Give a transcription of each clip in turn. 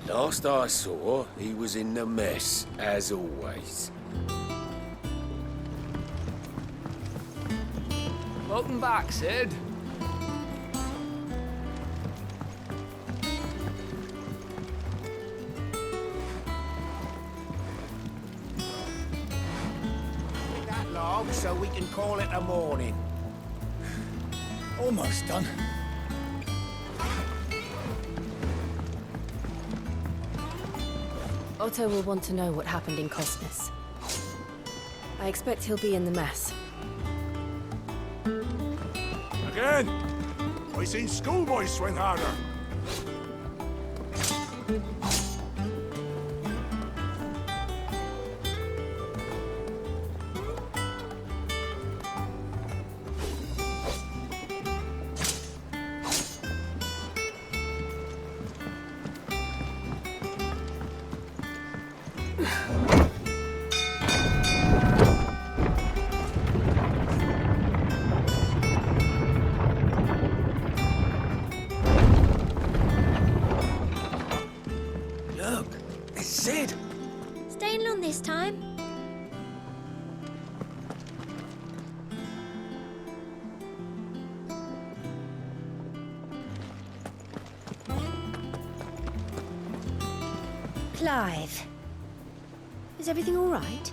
Last I saw, he was in the mess, as always. Welcome back, Sid. That log so we can call it a morning. Almost done. Otto will want to know what happened in Cosmos. I expect he'll be in the mess. Again! I seen schoolboys swing harder. Look, it's Sid. Staying long this time? Clive. Is everything all right?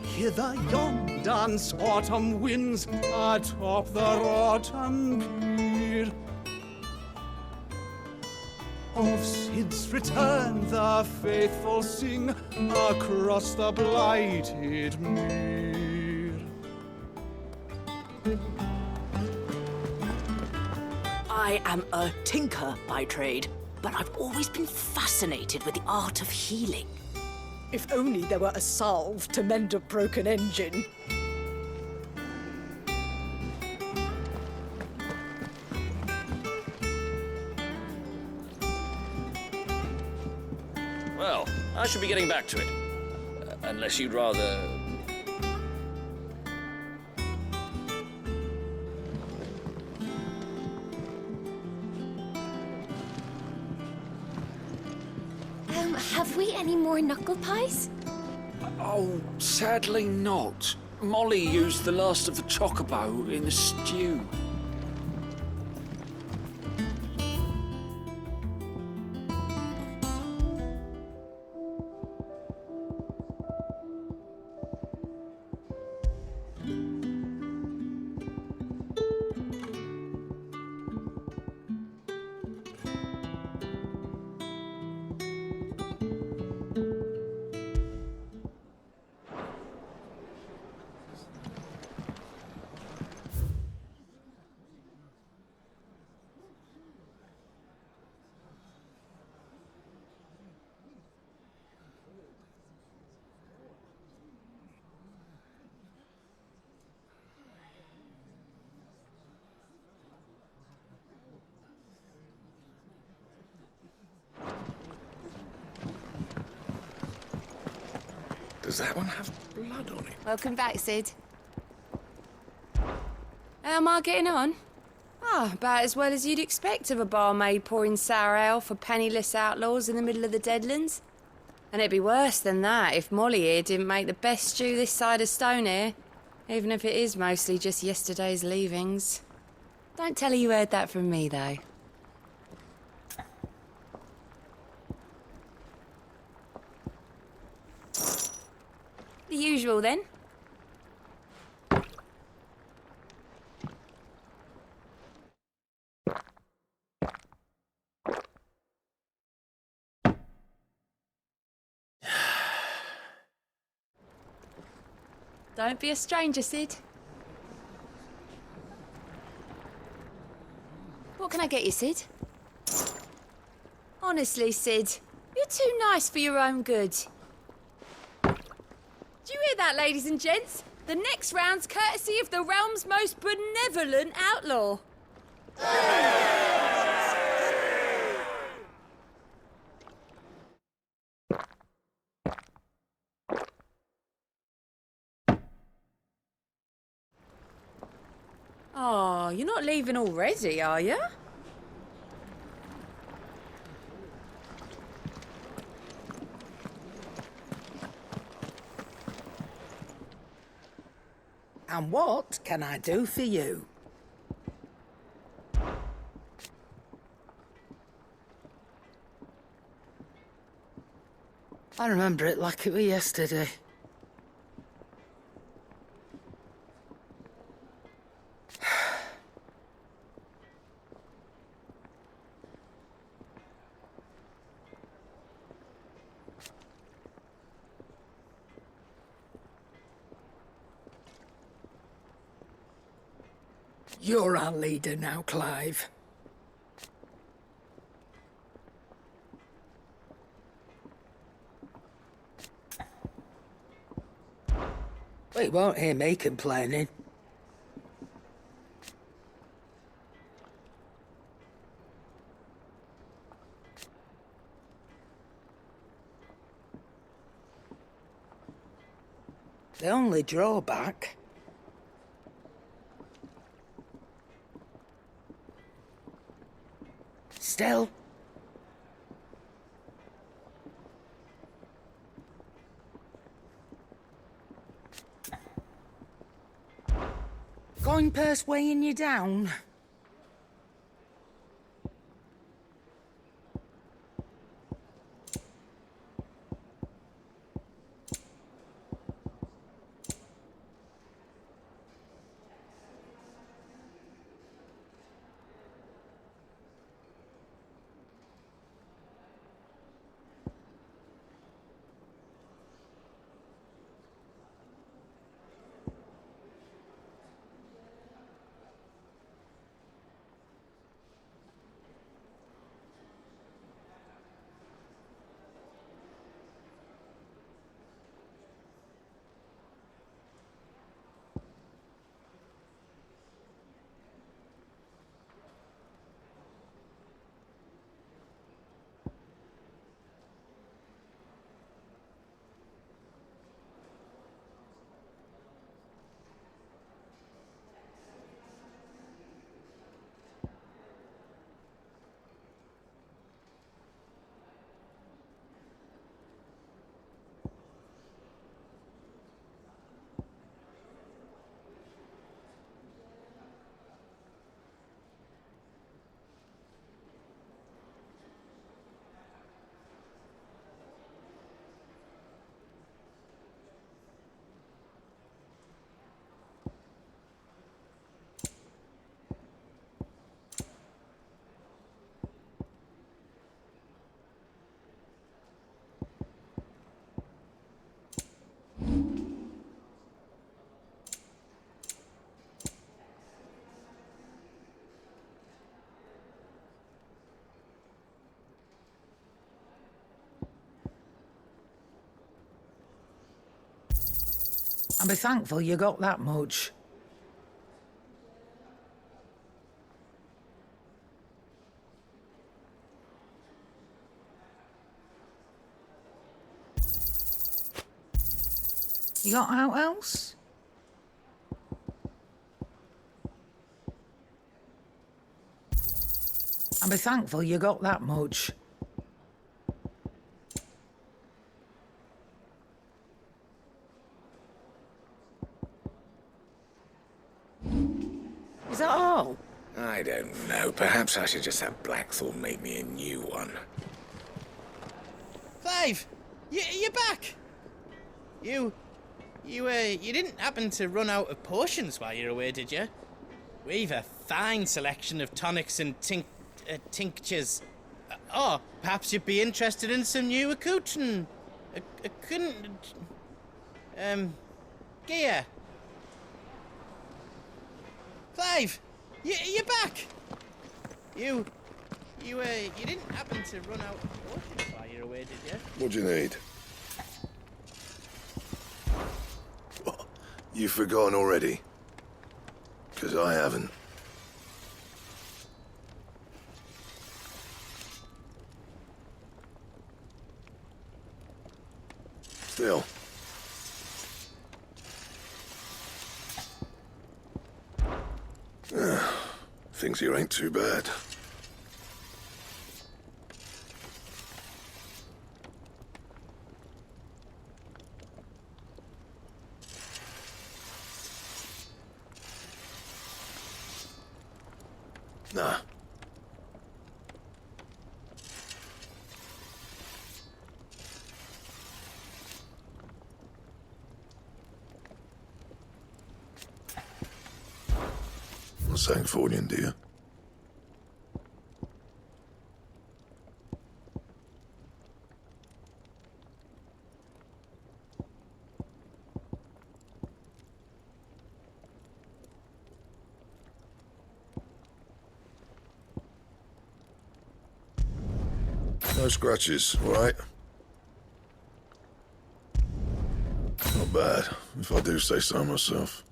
Hither yon dance autumn winds atop the rotten pier. Of Sid's return the faithful sing across the blighted mere. I am a tinker by trade, but I've always been fascinated with the art of healing. If only there were a salve to mend a broken engine. Well, I should be getting back to it. Unless you'd rather... Have we any more knuckle pies? Oh, sadly not. Molly used the last of the chocobo in the stew. Does that one have blood on it? Welcome back, Sid. How am I getting on? Ah, about as well as you'd expect of a barmaid pouring sour ale for penniless outlaws in the middle of the Deadlands. And it'd be worse than that if Molly here didn't make the best stew this side of Stone here, even if it is mostly just yesterday's leavings. Don't tell her you heard that from me, though. The usual, then. Don't be a stranger, Sid. What can I get you, Sid? Honestly, Sid, you're too nice for your own good. Do you hear that, ladies and gents? The next round's courtesy of the realm's most benevolent outlaw. you're not leaving already, are you? And what can I do for you? I remember it like it was yesterday. You're our leader now, Clive. Well, you won't hear me complaining. The only drawback... Still... Coin purse weighing you down? I'll be thankful you got that much. You got out else? I'll be thankful you got that much. Is that all? I don't know. Perhaps I should just have Blackthorn make me a new one. Clive! You're back! You didn't happen to run out of potions while you're away, did you? We've a fine selection of tonics and tinctures. Oh, perhaps you'd be interested in some new accoutrement. Gear. Clive! You're back! You didn't happen to run out of potions while you're away, did you? What do you need? You've forgotten already? 'Cause I haven't. Still. Things here ain't too bad. Nah. What's saying for you, dear? No scratches, all right? Not bad, if I do say so myself.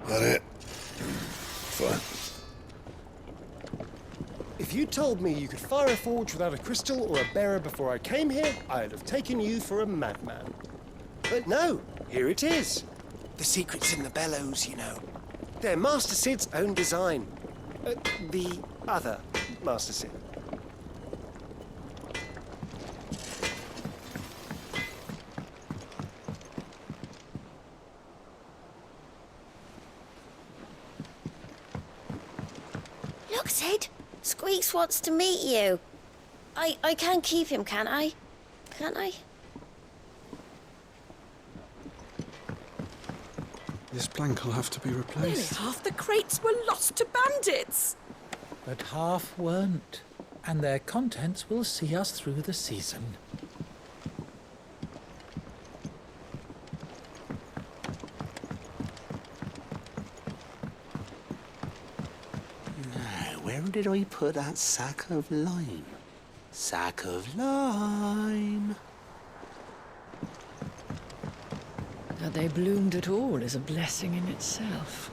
That it? Fine. If you told me you could fire a forge without a crystal or a bearer before I came here, I'd have taken you for a madman. But no, here it is. The secret's in the bellows, you know. They're Master Sid's own design. The other Master Sid. Look, Sid. Squeaks wants to meet you. I can keep him, can't I? Can't I? This plank will have to be Nearly replaced. half the crates were lost to bandits. But half weren't, and their contents will see us through the season. Now, where did I put that sack of lime? Sack of lime. That they bloomed at all is a blessing in itself.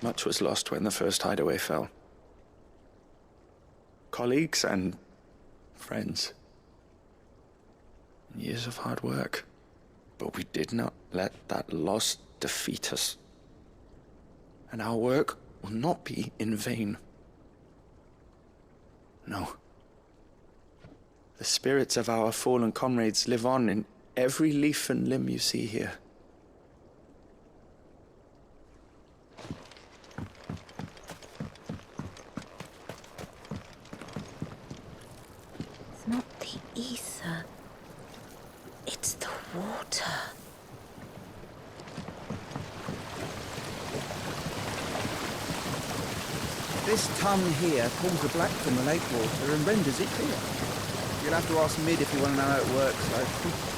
Much was lost when the first hideaway fell. Colleagues and friends. Years of hard work. But we did not let that loss defeat us. And our work will not be in vain. No. The spirits of our fallen comrades live on in every leaf and limb you see here. It's not the ether. It's the water. This tongue here pulls the black from the lake water and renders it clear. You'll have to ask Mid if you want to know how it works, though.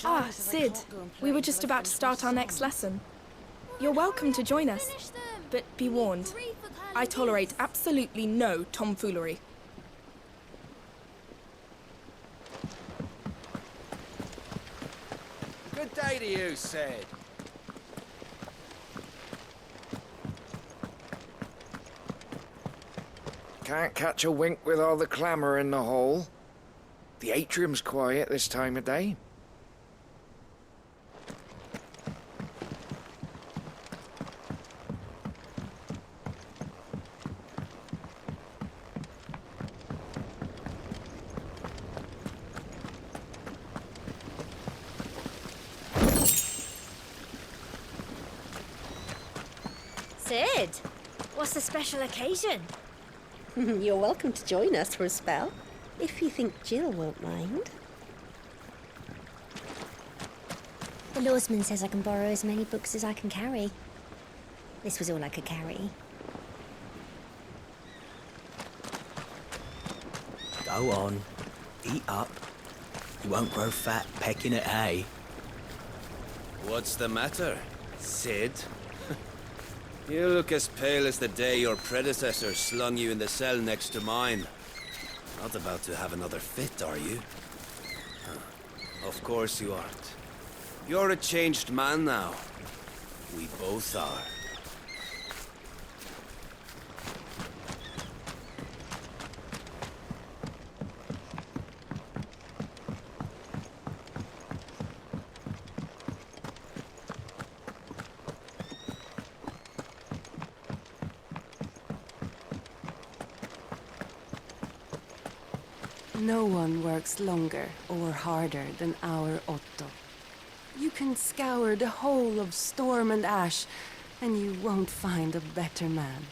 Ah, Sid. We were just about to start our next lesson. You're welcome to join us, but be warned. I tolerate absolutely no tomfoolery. Good day to you, Sid. Can't catch a wink with all the clamour in the hall. The atrium's quiet this time of day. Sid, what's the special occasion? You're welcome to join us for a spell, if you think Jill won't mind. The lawsman says I can borrow as many books as I can carry. This was all I could carry. Go on, eat up. You won't grow fat pecking at hay. What's the matter, Sid? You look as pale as the day your predecessor slung you in the cell next to mine. Not about to have another fit, are you? Huh. Of course you aren't. You're a changed man now. We both are. No one works longer or harder than our Otto. You can scour the whole of Storm and Ash, and you won't find a better man.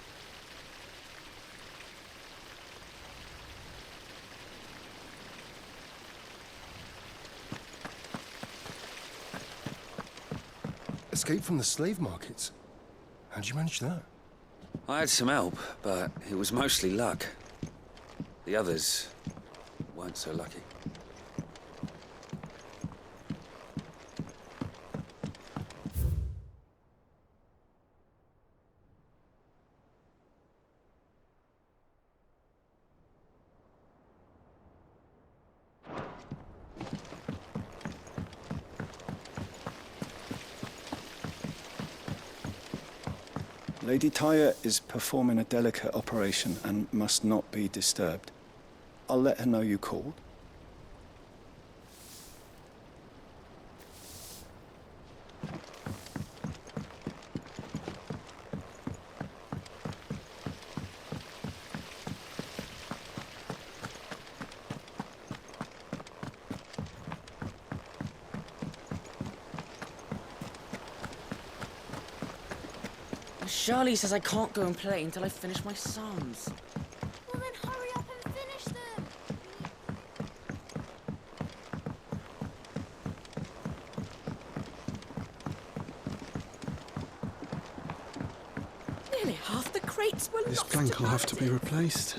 Escape from the slave markets? How'd you manage that? I had some help, but it was mostly luck. The others weren't so lucky. Lady Tyre is performing a delicate operation and must not be disturbed. I'll let her know you called. Charlie says I can't go and play until I finish my psalms. Well then hurry up and finish them! Nearly half the crates were This lost. plank will have to be replaced.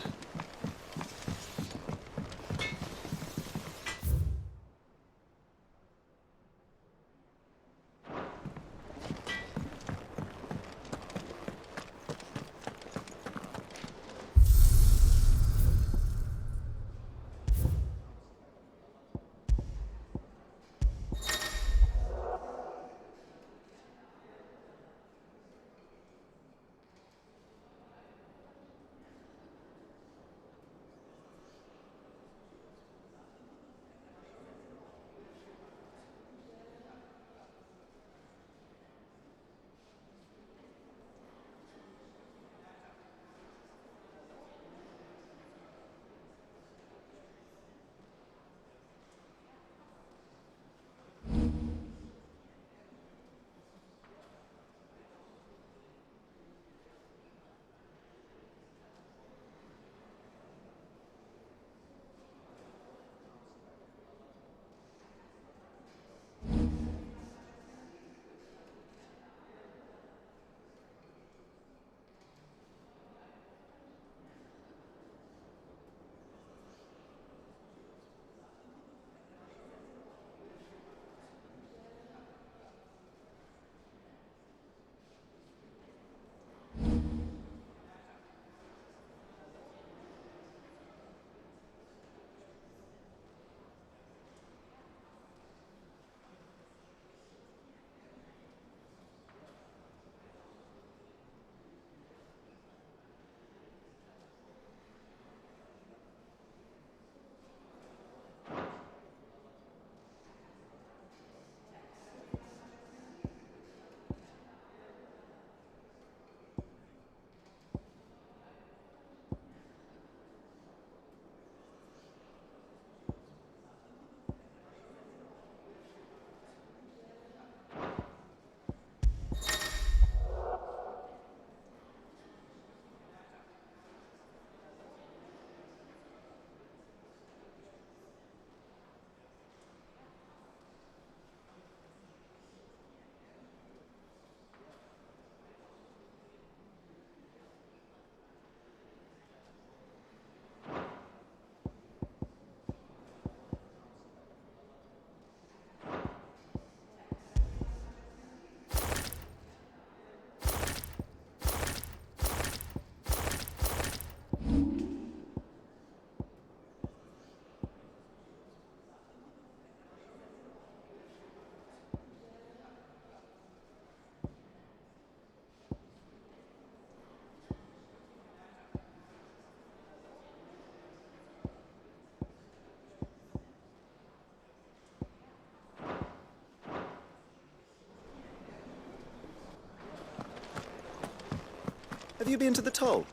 Have you been to the toll?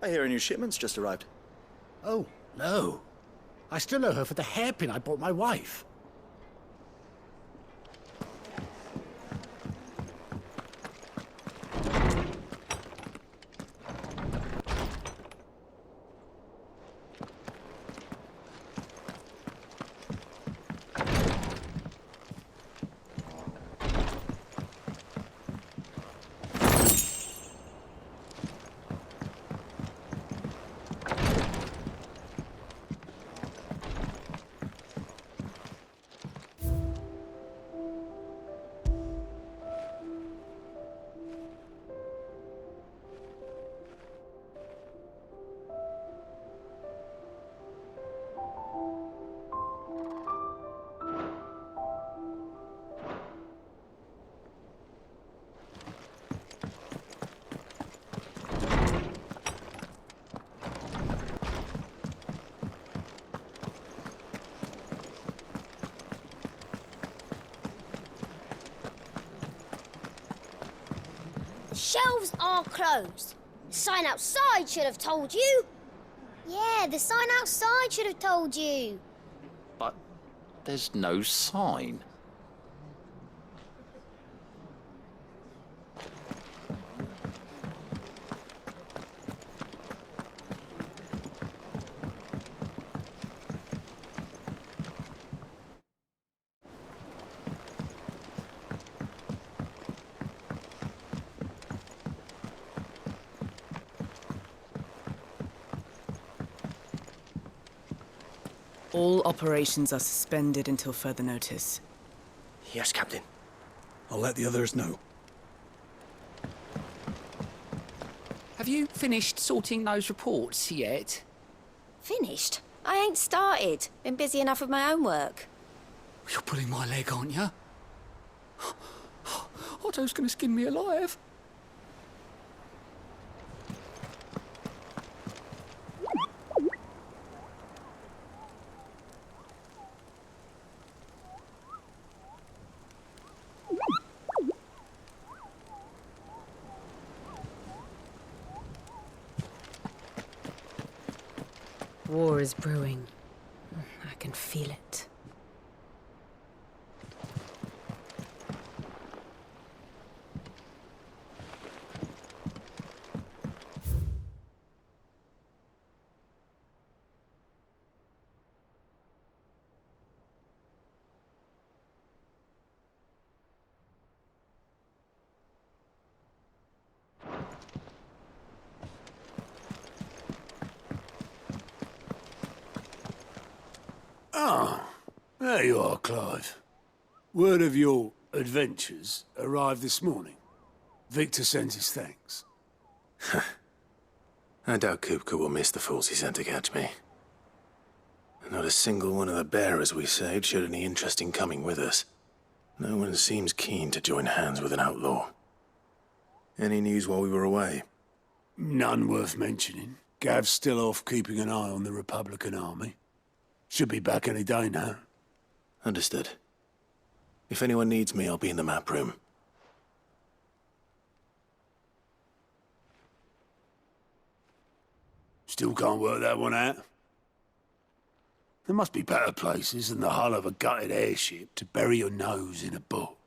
I hear a new shipment's just arrived. Oh, no. I still owe her for the hairpin I bought my wife. Shelves are closed. The sign outside should have told you. Yeah, the sign outside should have told you. But there's no sign. All operations are suspended until further notice. Yes, Captain. I'll let the others know. Have you finished sorting those reports yet? Finished? I ain't started. Been busy enough with my own work. You're pulling my leg, aren't you? Otto's gonna skin me alive. War is brewing. I can feel it. Ah, there you are, Clive. Word of your adventures arrived this morning. Victor sends his thanks. I doubt Kupka will miss the fools he sent to catch me. Not a single one of the bearers we saved showed any interest in coming with us. No one seems keen to join hands with an outlaw. Any news while we were away? None worth mentioning. Gav's still off keeping an eye on the Republican army. Should be back any day now. Understood. If anyone needs me, I'll be in the map room. Still can't work that one out. There must be better places than the hull of a gutted airship to bury your nose in a book.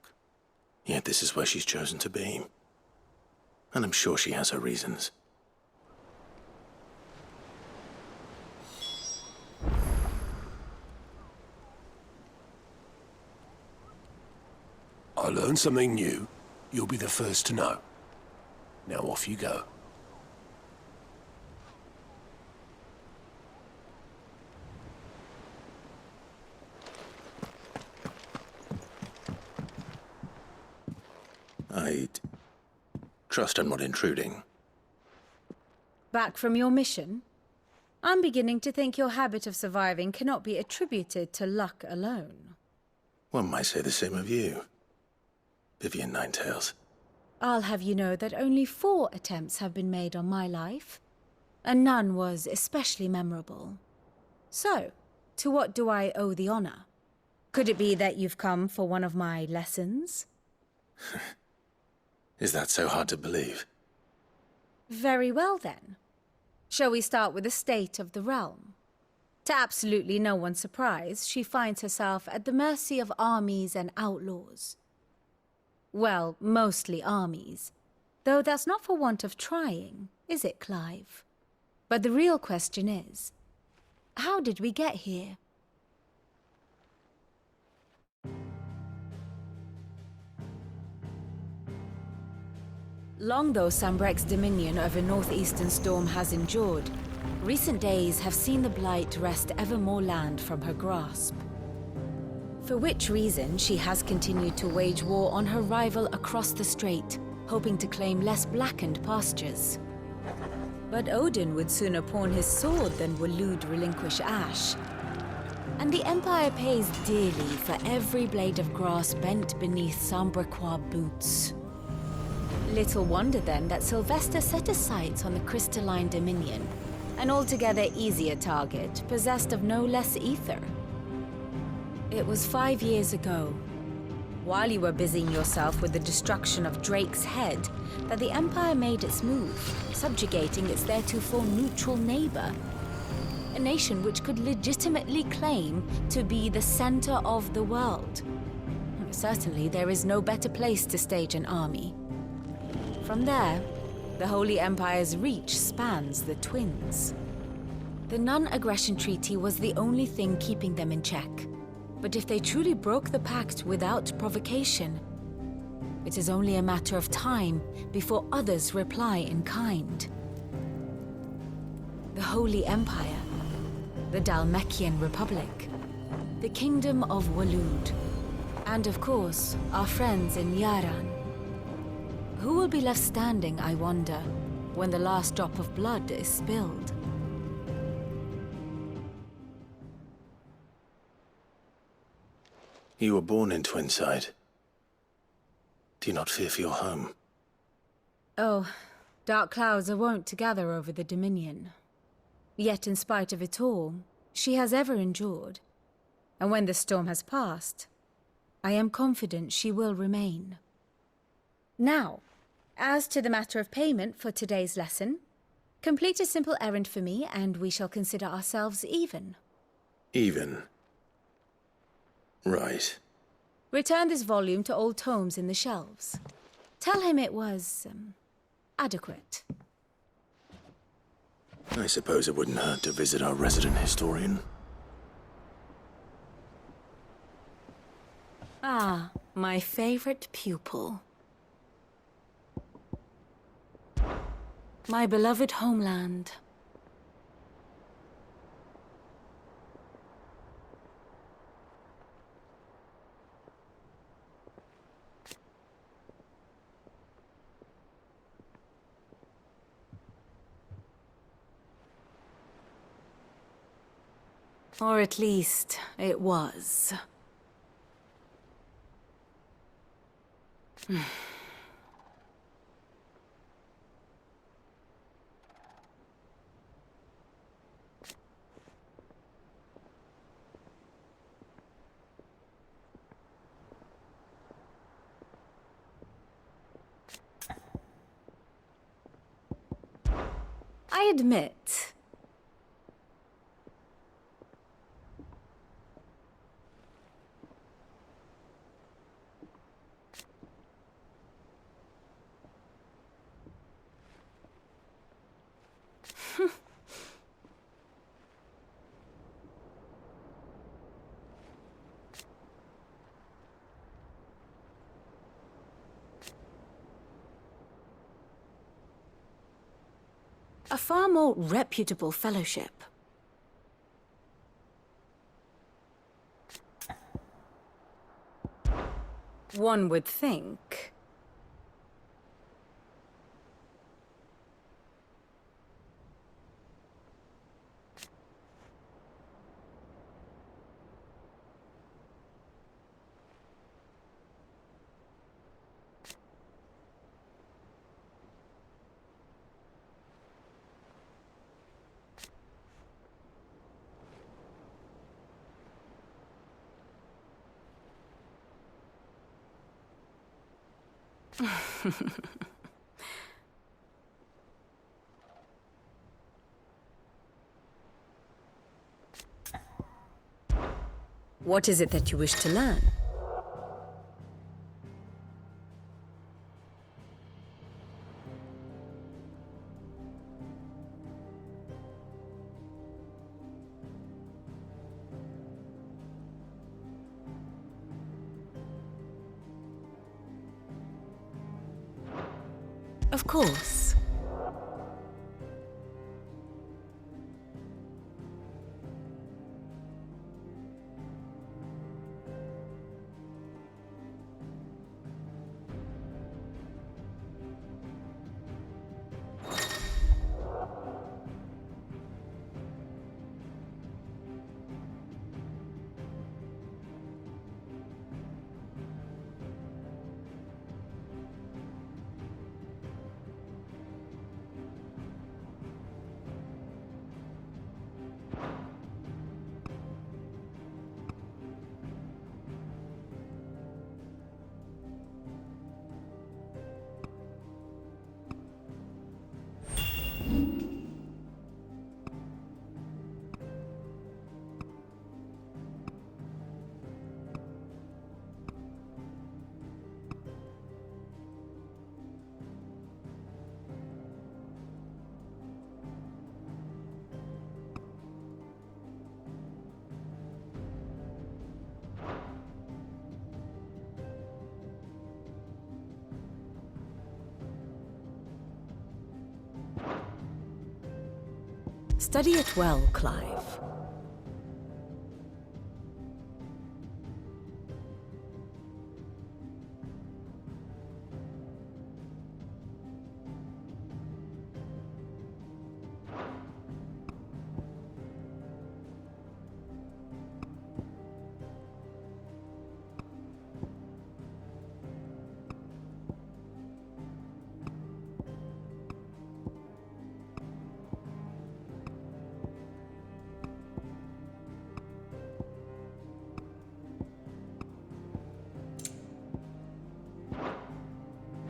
Yet this is where she's chosen to be. And I'm sure she has her reasons. I learned something new. You'll be the first to know. Now off you go. I'd trust I'm not intruding. Back from your mission? I'm beginning to think your habit of surviving cannot be attributed to luck alone. One might say the same of you, Vivian Ninetails. I'll have you know that only 4 attempts have been made on my life, and none was especially memorable. So, to what do I owe the honor? Could it be that you've come for one of my lessons? Is that so hard to believe? Very well then. Shall we start with the state of the realm? To absolutely no one's surprise, she finds herself at the mercy of armies and outlaws. Well, mostly armies. Though that's not for want of trying, is it, Clive? But the real question is, how did we get here? Long though Sambrek's dominion over northeastern Storm has endured, recent days have seen the Blight wrest ever more land from her grasp. For which reason she has continued to wage war on her rival across the strait, hoping to claim less blackened pastures. But Odin would sooner pawn his sword than Waloed relinquish Ash. And the Empire pays dearly for every blade of grass bent beneath Sambrequois boots. Little wonder then that Sylvester set his sights on the crystalline dominion, an altogether easier target, possessed of no less ether. It was 5 years ago, while you were busying yourself with the destruction of Drake's head, that the Empire made its move, subjugating its theretofore neutral neighbor. A nation which could legitimately claim to be the center of the world. Certainly, there is no better place to stage an army. From there, the Holy Empire's reach spans the Twins. The non-aggression treaty was the only thing keeping them in check. But if they truly broke the pact without provocation, it is only a matter of time before others reply in kind. The Holy Empire, the Dhalmekian Republic, the Kingdom of Waloed, and of course, our friends in Yaran. Who will be left standing, I wonder, when the last drop of blood is spilled? You were born in Twinside. Do you not fear for your home? Oh, dark clouds are wont to gather over the Dominion. Yet in spite of it all, she has ever endured. And when the storm has passed, I am confident she will remain. Now, as to the matter of payment for today's lesson, complete a simple errand for me and we shall consider ourselves even. Even? Right. Return this volume to old tomes in the shelves. Tell him it was, adequate. I suppose it wouldn't hurt to visit our resident historian. Ah, my favorite pupil. My beloved homeland. Or at least, it was. I admit, a far more reputable fellowship. One would think. What is it that you wish to learn? Of course. Study it well, Clive.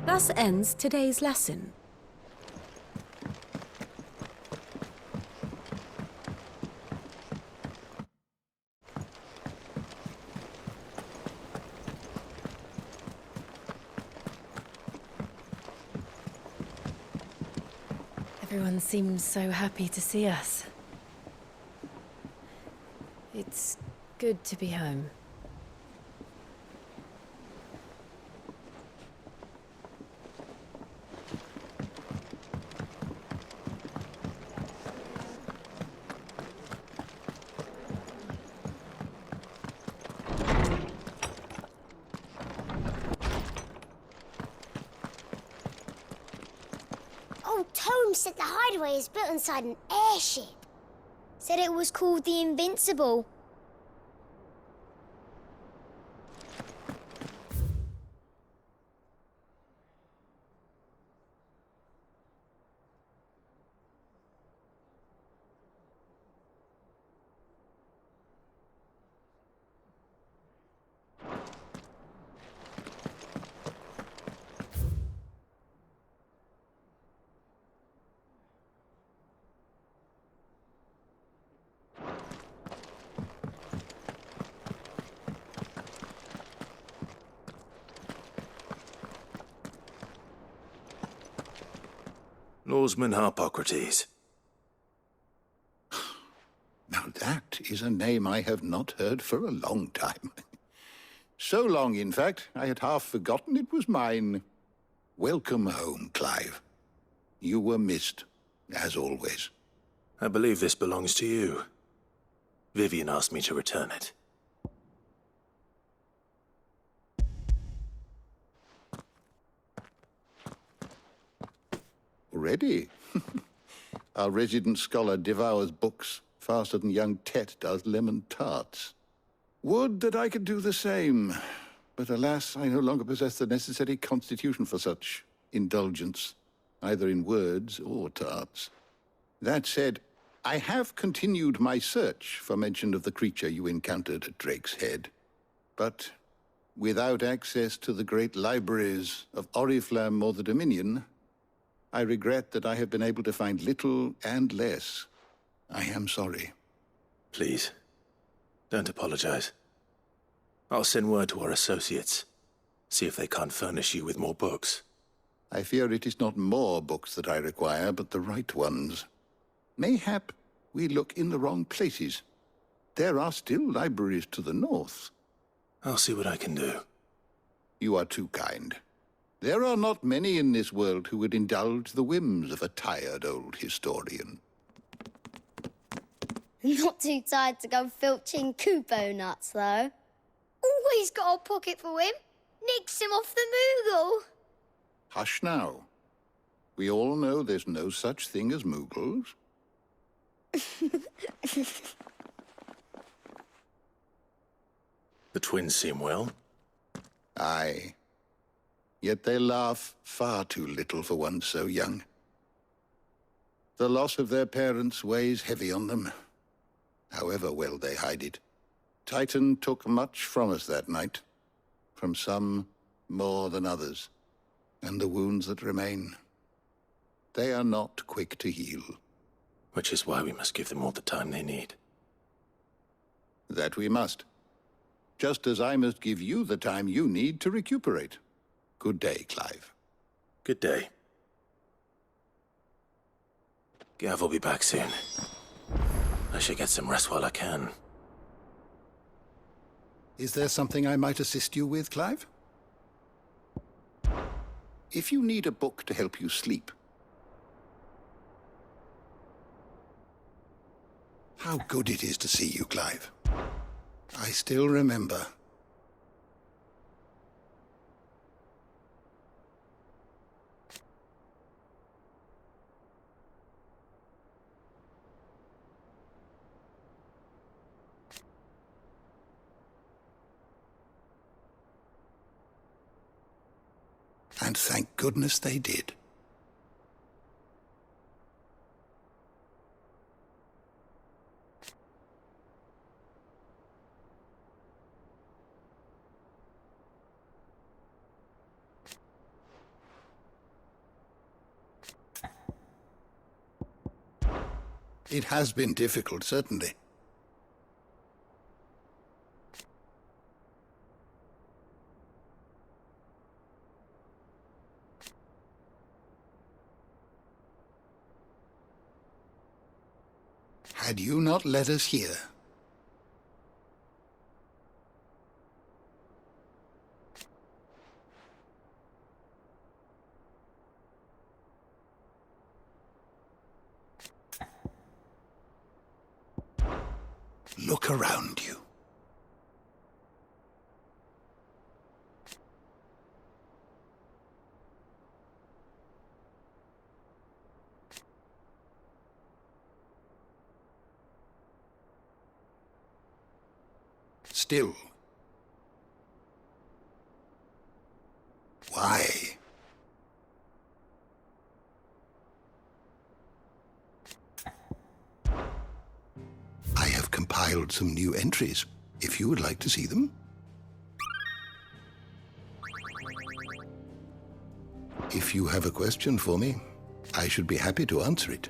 Thus ends today's lesson. Everyone seems so happy to see us. It's good to be home. Tome said the hideaway is built inside an airship. Said it was called the Invincible. Lawsman Harpocrates. Now that is a name I have not heard for a long time. So long, in fact, I had half forgotten it was mine. Welcome home, Clive. You were missed, as always. I believe this belongs to you. Vivian asked me to return it. Already? Our resident scholar devours books faster than young Tet does lemon tarts. Would that I could do the same. But alas, I no longer possess the necessary constitution for such indulgence, either in words or tarts. That said, I have continued my search for mention of the creature you encountered at Drake's Head. But without access to the great libraries of Oriflamme or the Dominion, I regret that I have been able to find little and less. I am sorry. Please, don't apologize. I'll send word to our associates. See if they can't furnish you with more books. I fear it is not more books that I require, but the right ones. Mayhap we look in the wrong places. There are still libraries to the north. I'll see what I can do. You are too kind. There are not many in this world who would indulge the whims of a tired old historian. Not too tired to go filching Kupo nuts, though. Always got a pocket for him. Nicks him off the Moogle. Hush now. We all know there's no such thing as Moogles. The twins seem well. Aye. Yet they laugh far too little for one so young. The loss of their parents weighs heavy on them, however well they hide it. Titan took much from us that night, from some more than others, and the wounds that remain, they are not quick to heal. Which is why we must give them all the time they need. That we must. Just as I must give you the time you need to recuperate. Good day, Clive. Good day. Gav will be back soon. I should get some rest while I can. Is there something I might assist you with, Clive? If you need a book to help you sleep. How good it is to see you, Clive. I still remember. And thank goodness they did. It has been difficult, certainly. Had you not led us here? Look around you. Still. Why? I have compiled some new entries, if you would like to see them. If you have a question for me, I should be happy to answer it.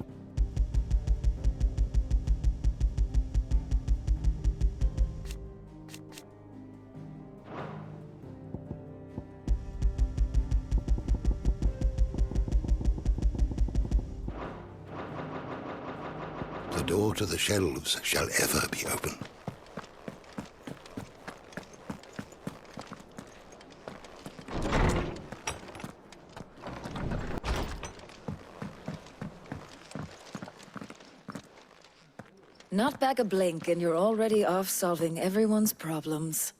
The door to the shelves shall ever be open. Not back a blink and you're already off solving everyone's problems.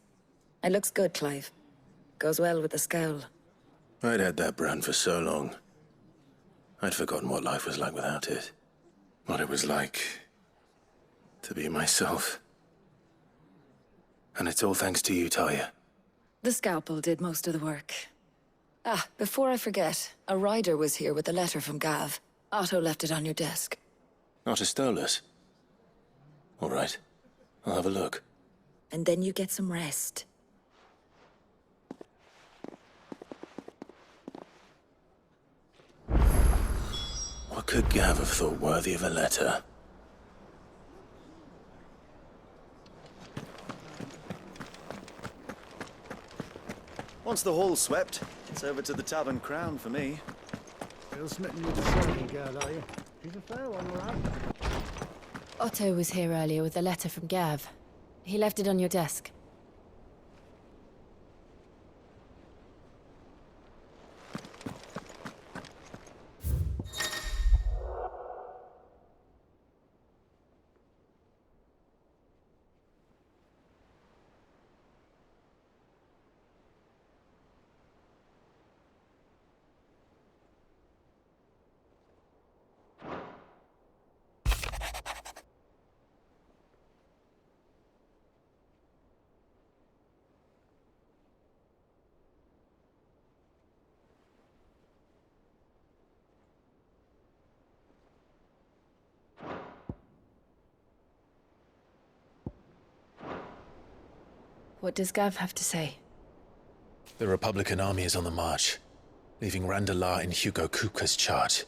It looks good, Clive. Goes well with the scowl. I'd had that brand for so long. I'd forgotten what life was like without it. What it was like to be myself. And it's all thanks to you, Talia. The scalpel did most of the work. Ah, before I forget, a rider was here with a letter from Gav. Otto left it on your desk. Not a Stolas. All right. I'll have a look. And then you get some rest. What could Gav have thought worthy of a letter? Once the hall's swept, it's over to the Tavern Crown for me. Still smitten with the servant girl, are you? She's a fair one, all right. Otto was here earlier with a letter from Gav. He left it on your desk. What does Gav have to say? The Republican army is on the march, leaving Randalar in Hugo Kuka's charge.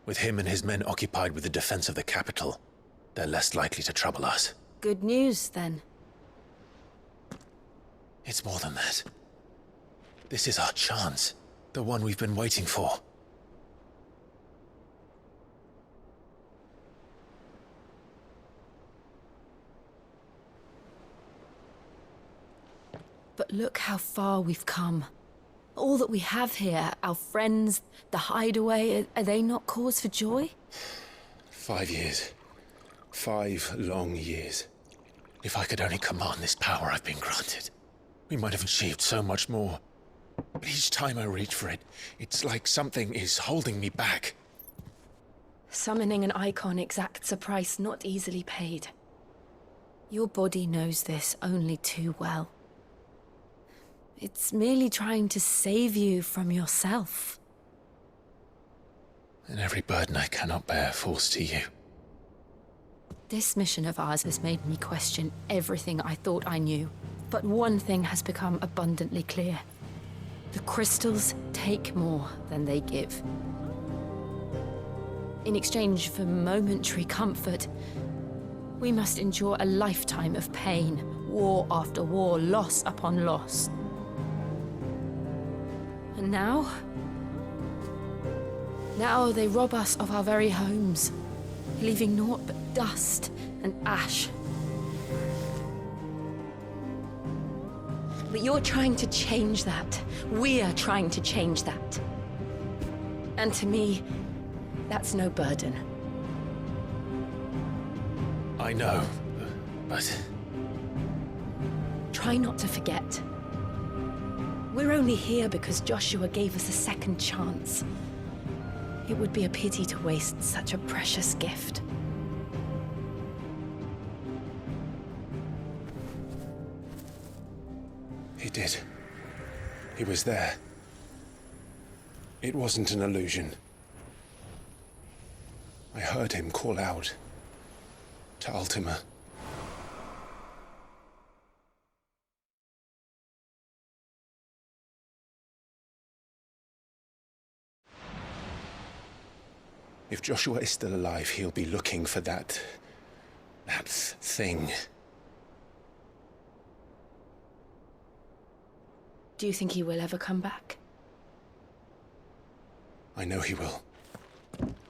With him and his men occupied with the defense of the capital, they're less likely to trouble us. Good news, then. It's more than that. This is our chance, the one we've been waiting for. But look how far we've come. All that we have here, our friends, the hideaway, are they not cause for joy? 5 years. 5 long years. If I could only command this power I've been granted, we might have achieved so much more. But each time I reach for it, it's like something is holding me back. Summoning an icon exacts a price not easily paid. Your body knows this only too well. It's merely trying to save you from yourself. And every burden I cannot bear falls to you. This mission of ours has made me question everything I thought I knew. But one thing has become abundantly clear. The crystals take more than they give. In exchange for momentary comfort, we must endure a lifetime of pain, war after war, loss upon loss. And now they rob us of our very homes, leaving naught but dust and ash. But you're trying to change that. We're trying to change that. And to me, that's no burden. I know, but... Try not to forget. We're only here because Joshua gave us a second chance. It would be a pity to waste such a precious gift. He did. He was there. It wasn't an illusion. I heard him call out to Ultima. If Joshua is still alive, he'll be looking for that thing. Do you think he will ever come back? I know he will.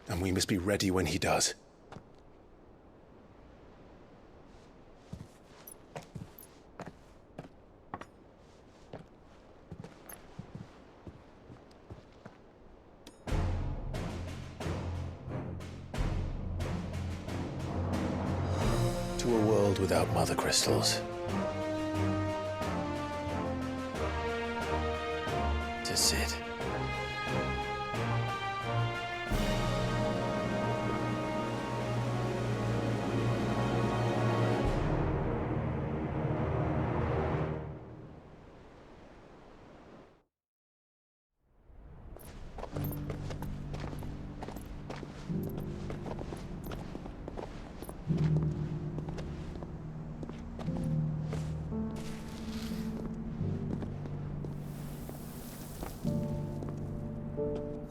And we must be ready when he does. To a world without mother crystals. To Sid.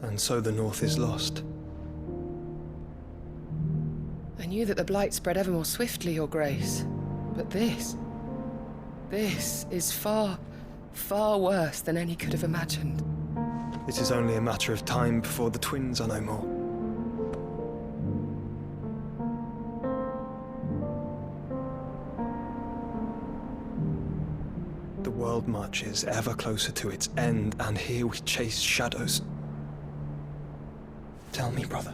And so the North is lost. I knew that the Blight spread ever more swiftly, Your Grace. But this is far, Far worse than any could have imagined. It is only a matter of time before the twins are no more. The world marches ever closer to its end, and here we chase shadows. Tell me, brother,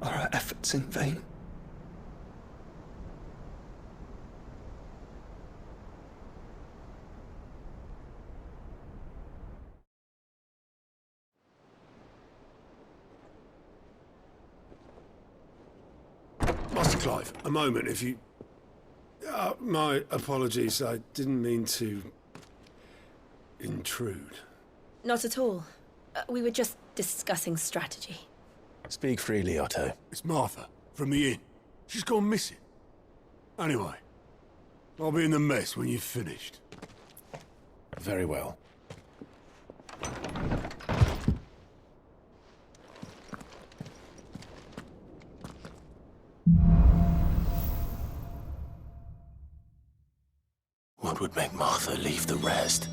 are our efforts in vain? Master Clive, a moment, if you... my apologies, I didn't mean to... intrude. Not at all. We were just discussing strategy. Speak freely, Otto. It's Martha, from the inn. She's gone missing. Anyway, I'll be in the mess when you've finished. Very well. What would make Martha leave the rest?